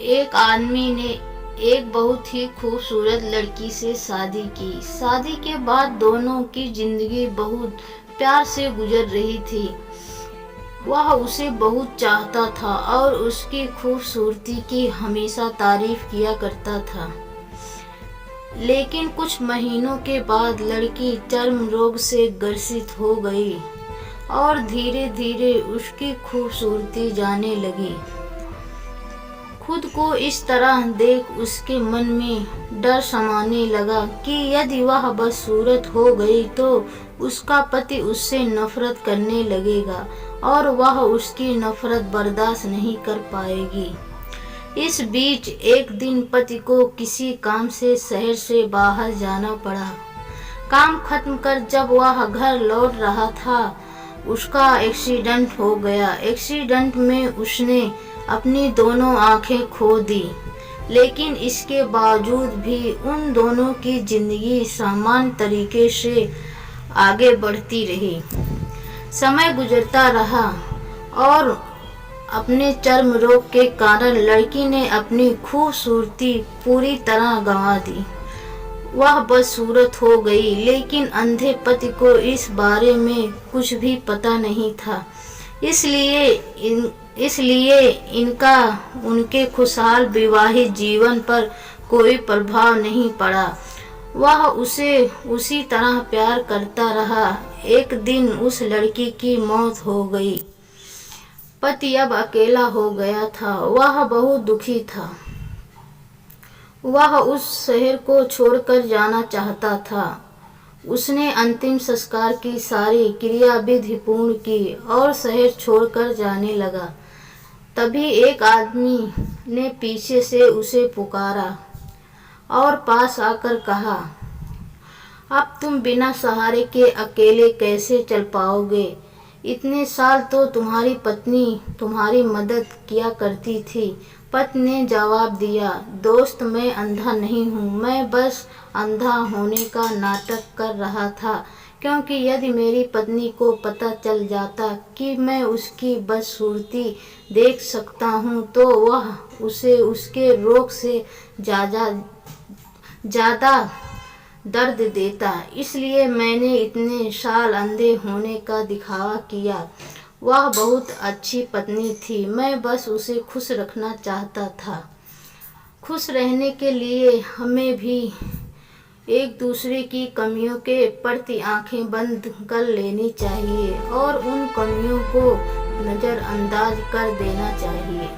एक आदमी ने एक बहुत ही खूबसूरत लड़की से शादी की। शादी के बाद दोनों की जिंदगी बहुत प्यार से गुजर रही थी। वह उसे बहुत चाहता था और उसकी खूबसूरती की हमेशा तारीफ किया करता था। लेकिन कुछ महीनों के बाद लड़की चर्म रोग से ग्रसित हो गई और धीरे धीरे उसकी खूबसूरती जाने लगी। खुद को इस तरह देख उसके मन में डर समाने लगा कि यदि वह बदसूरत हो गई तो उसका पति उससे नफरत करने लगेगा और वह उसकी नफरत बर्दाश्त नहीं कर पाएगी। इस बीच एक दिन पति को किसी काम से शहर से बाहर जाना पड़ा। काम खत्म कर जब वह घर लौट रहा था, उसका एक्सीडेंट हो गया। एक्सीडेंट में उसने अपनी दोनों आंखें खो दी, लेकिन इसके बावजूद भी उन दोनों की जिंदगी सामान्य तरीके से आगे बढ़ती रही। समय गुजरता रहा और अपने चर्म रोग के कारण लड़की ने अपनी खूबसूरती पूरी तरह गंवा दी। वह बदसूरत हो गई, लेकिन अंधे पति को इस बारे में कुछ भी पता नहीं था। इसलिए इनका उनके खुशहाल विवाहित जीवन पर कोई प्रभाव नहीं पड़ा। वह उसे उसी तरह प्यार करता रहा। एक दिन उस लड़की की मौत हो गई। पति अब अकेला हो गया था। वह बहुत दुखी था। वह उस शहर को छोड़कर जाना चाहता था। उसने अंतिम संस्कार की सारी क्रिया विधि पूर्ण की और शहर छोड़कर जाने लगा। तभी एक आदमी ने पीछे से उसे पुकारा और पास आकर कहा, अब तुम बिना सहारे के अकेले कैसे चल पाओगे? इतने साल तो तुम्हारी पत्नी तुम्हारी मदद किया करती थी। पति ने जवाब दिया, दोस्त, मैं अंधा नहीं हूँ। मैं बस अंधा होने का नाटक कर रहा था, क्योंकि यदि मेरी पत्नी को पता चल जाता कि मैं उसकी बदसूरती देख सकता हूँ तो वह उसे उसके रोग से ज़्यादा दर्द देता। इसलिए मैंने इतने साल अंधे होने का दिखावा किया। वह बहुत अच्छी पत्नी थी। मैं बस उसे खुश रखना चाहता था। खुश रहने के लिए हमें भी एक दूसरे की कमियों के प्रति आंखें बंद कर लेनी चाहिए और उन कमियों को नज़रअंदाज कर देना चाहिए।